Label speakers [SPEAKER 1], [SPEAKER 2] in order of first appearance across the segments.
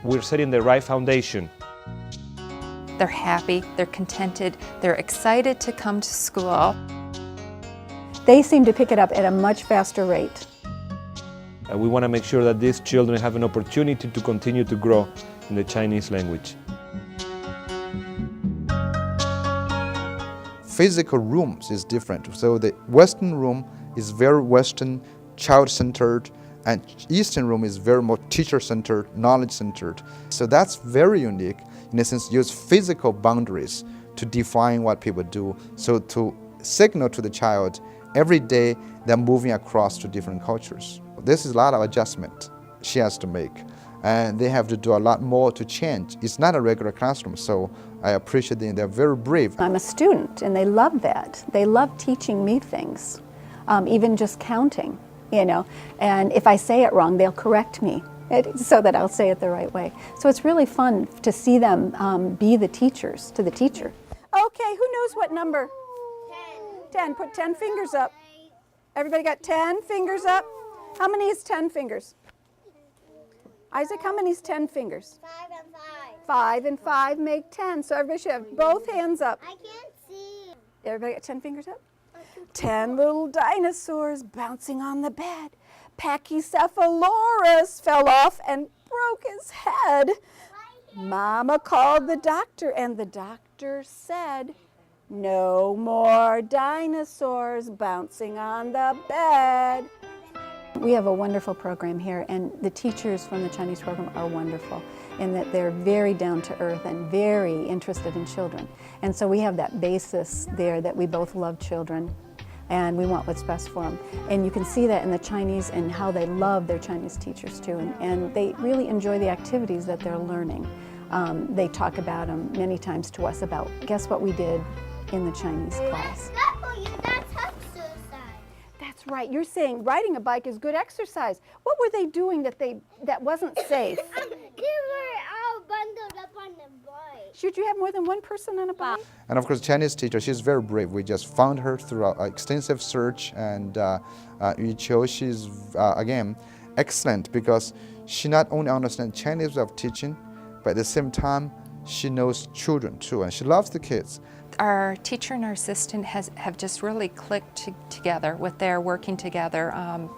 [SPEAKER 1] we're setting the right foundation.
[SPEAKER 2] They're happy, they're contented, they're excited to come to school.
[SPEAKER 3] They seem to pick it up at a much faster rate.
[SPEAKER 1] We want to make sure that these children have an opportunity to continue to grow in the Chinese language.
[SPEAKER 4] Physical rooms is different. So the Western room is very Western, child-centered, and Eastern room is very more teacher-centered, knowledge-centered. So that's very unique. In a sense, use physical boundaries to define what people do. So to signal to the child, every day they're moving across to different cultures. This is a lot of adjustment she has to make. And they have to do a lot more to change. It's not a regular classroom, so I appreciate them. They're very brave.
[SPEAKER 3] I'm a student, and they love that. They love teaching me things, even just counting, you know. And if I say it wrong, they'll correct me so that I'll say it the right way. So it's really fun to see them be the teachers to the teacher. Okay, who knows what number? 10. Put 10 fingers up. Everybody got 10 fingers up? How many is 10 fingers? Isaac, how many is 10 fingers?
[SPEAKER 5] 5 and 5.
[SPEAKER 3] 5 and 5 make 10. So everybody should have both hands up.
[SPEAKER 5] I can't see.
[SPEAKER 3] Everybody got 10 fingers up? 10 little dinosaurs bouncing on the bed. Pachycephalosaurus fell off and broke his head. Mama called the doctor, and the doctor said, "No more dinosaurs bouncing on the bed." We have a wonderful program here, and the teachers from the Chinese program are wonderful in that they're very down to earth and very interested in children. And so we have that basis there that we both love children and we want what's best for them. And you can see that in the Chinese and how they love their Chinese teachers too. And they really enjoy the activities that they're learning. They talk about them many times to us about, guess what we did in the Chinese class.
[SPEAKER 5] That's exercise.
[SPEAKER 3] That's right. You're saying riding a bike is good exercise. What were they doing that wasn't safe?
[SPEAKER 5] They were all bundled up on the bike.
[SPEAKER 3] Should you have more than one person on a bike?
[SPEAKER 4] And of course, Chinese teacher, she's very brave. We just found her through an extensive search, and Yu Qiu, she's, again, excellent because she not only understands Chinese way of teaching, but at the same time, she knows children too, and she loves the kids.
[SPEAKER 2] Our teacher and our assistant have just really clicked together with their working together.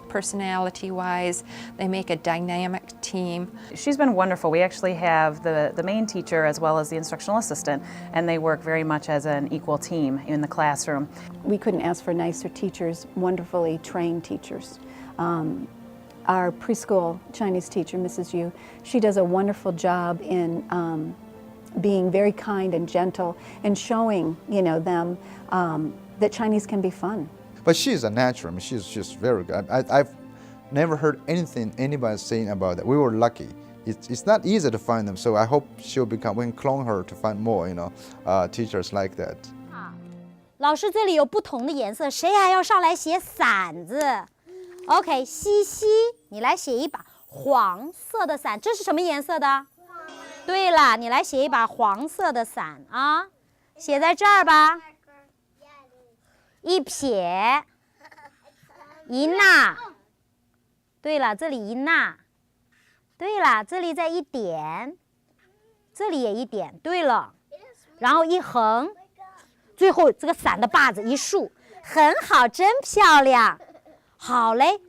[SPEAKER 2] Personality-wise, they make a dynamic team.
[SPEAKER 6] She's been wonderful. We actually have the main teacher as well as the instructional assistant, and they work very much as an equal team in the classroom.
[SPEAKER 3] We couldn't ask for nicer teachers, wonderfully trained teachers. Our preschool Chinese teacher, Mrs. Yu, she does a wonderful job in being very kind and gentle and showing, them that Chinese can be fun.
[SPEAKER 4] But she's a natural. I mean, she's just very good. I've never heard anything anybody saying about that. We were lucky. It's not easy to find them, so I hope she'll become. We can clone her to find more, teachers like that.
[SPEAKER 7] 老师这里有不同的颜色，谁还要上来写伞字 ？OK， 西西，你来写一把黄色的伞，这是什么颜色的？对了，你来写一把黄色的伞啊，写在这儿吧。一撇，一捺。对了，这里一捺。对了，这里再一点，这里也一点。对了，然后一横，最后这个伞的把子一竖，很好，真漂亮。好嘞，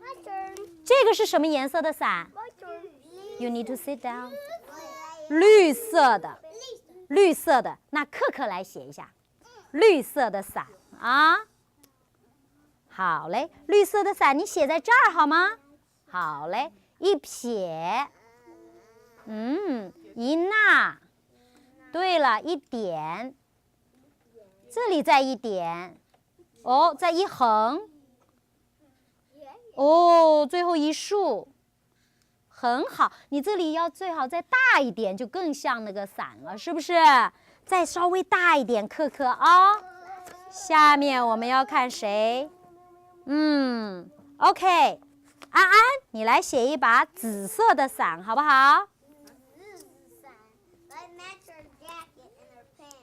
[SPEAKER 7] 这个是什么颜色的伞 ？You need to sit down。绿色的，绿色的，那可可来写一下，绿色的伞啊。好嘞，绿色的伞你写在这儿好吗？好嘞，一撇，一捺，对了，一点，这里再一点，哦，再一横，哦，最后一竖。很好，你这里要最好再大一点，就更像那个伞了，是不是？再稍微大一点，可可啊。下面我们要看谁？OK， 安安，你来写一把紫色的伞，好不好？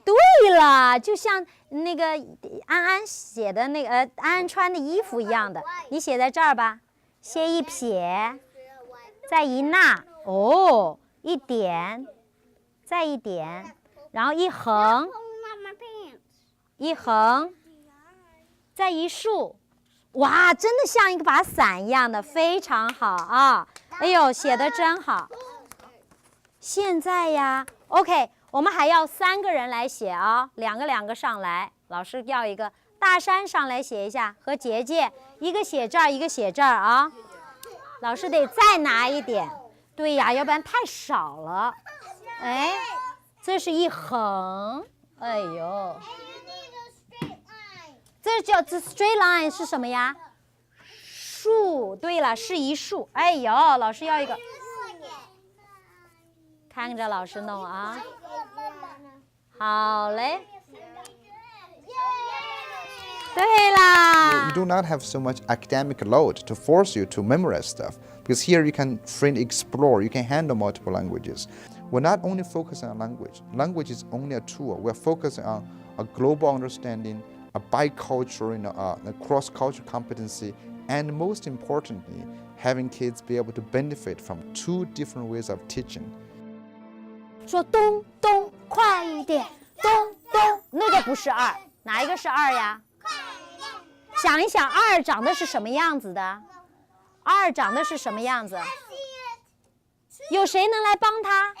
[SPEAKER 7] 对了，就像那个安安写的那个安安穿的衣服一样的，你写在这儿吧，写一撇。再一捺，哦，一点，再一点，然后一横，一横，再一竖。哇，真的像一把伞一样的，非常好啊！哎呦，写得真好。现在呀 ，OK， 我们还要3个人来写啊，2个上来。老师要一个大山上来写一下，和杰杰一个写这儿，一个写这儿啊。老师得再拿一点，对呀，要不然太少了。哎，这是一横，哎呦。这叫 straight line 是什么呀？竖，对了，是一竖。哎呦，老师要一个，看着老师弄啊。好嘞。对啦。
[SPEAKER 4] You do not have so much academic load to force you to memorize stuff, because here you can freely explore, you can handle multiple languages. We're not only focusing on language. Language is only a tool. We're focusing on a global understanding, a bicultural, a cross-cultural competency, and most importantly, having kids be able to benefit from 2 different ways of teaching.
[SPEAKER 7] 说咚咚，快一点，咚咚，那个不是2，哪一个是2呀？想一想，2长得是什么样子的？2长得是什么样子？有谁能来帮他？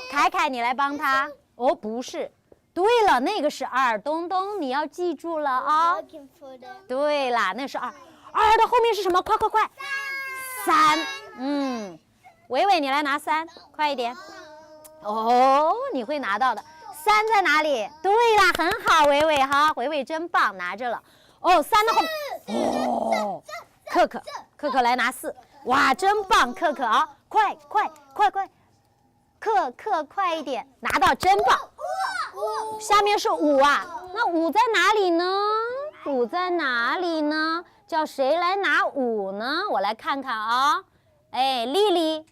[SPEAKER 7] 凯凯，你来帮他。哦，不是。对了，那个是2，东东，你要记住了啊。对啦，那是2。2的后面是什么？快快快！3。伟伟，你来拿3，快一点。哦，你会拿到的。3在哪里？对啦，很好，伟伟哈，伟伟真棒，拿着了。哦，3的后面。哦，可可来拿4。哇，真棒，可可啊，快，可快一点，拿到，真棒。下面是5啊，那5在哪里呢？5在哪里呢？叫谁来拿5呢？我来看看啊。哎，丽丽，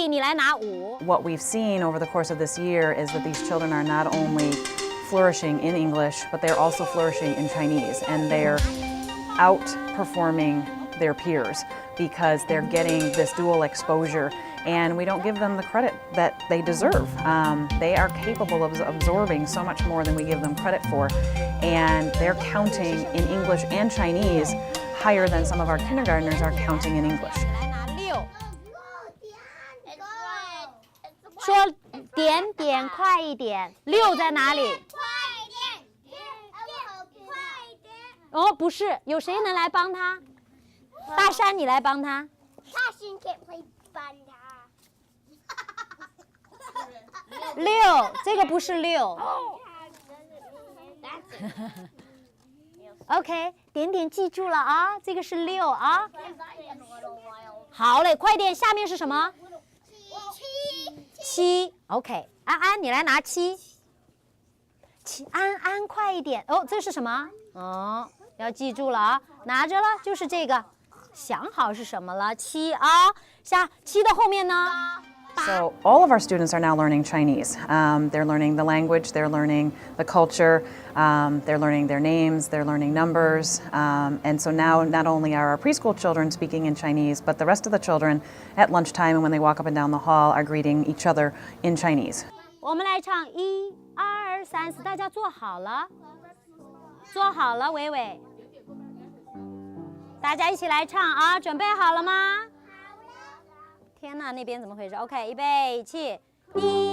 [SPEAKER 7] 你来拿5。
[SPEAKER 6] What we've seen over the course of this year is that these children are not only flourishing in English, but they're also flourishing in Chinese, and they're outperforming their peers because they're getting this dual exposure, and we don't give them the credit that they deserve. They are capable of absorbing so much more than we give them credit for, and they're counting in English and Chinese higher than some of our kindergartners are counting in English.
[SPEAKER 7] 来拿6。说点，快一点。6在哪里？哦，不是，有谁能来帮他？大山，你来帮他。6，这个不是6。OK， 点记住了啊，这个是6啊。好嘞，快点，下面是什么？7。OK， 安，你来拿7。安，快一点。哦，这是什么？哦，要记住了啊，拿着了，就是这个。想好是什么了？7啊，7的后面呢
[SPEAKER 6] ？So all of our students are now learning Chinese. They're learning the language, they're learning the culture, they're learning their names, they're learning numbers. And so now not only are our preschool children speaking in Chinese, but the rest of the children at lunchtime and when they walk up and down the hall are greeting each other in Chinese.
[SPEAKER 7] 我们来唱1、2、3、4，大家坐好了，坐好了，伟伟。大家一起来唱啊！准备好了吗？天哪，那边怎么回事 ？OK， 预备起，1。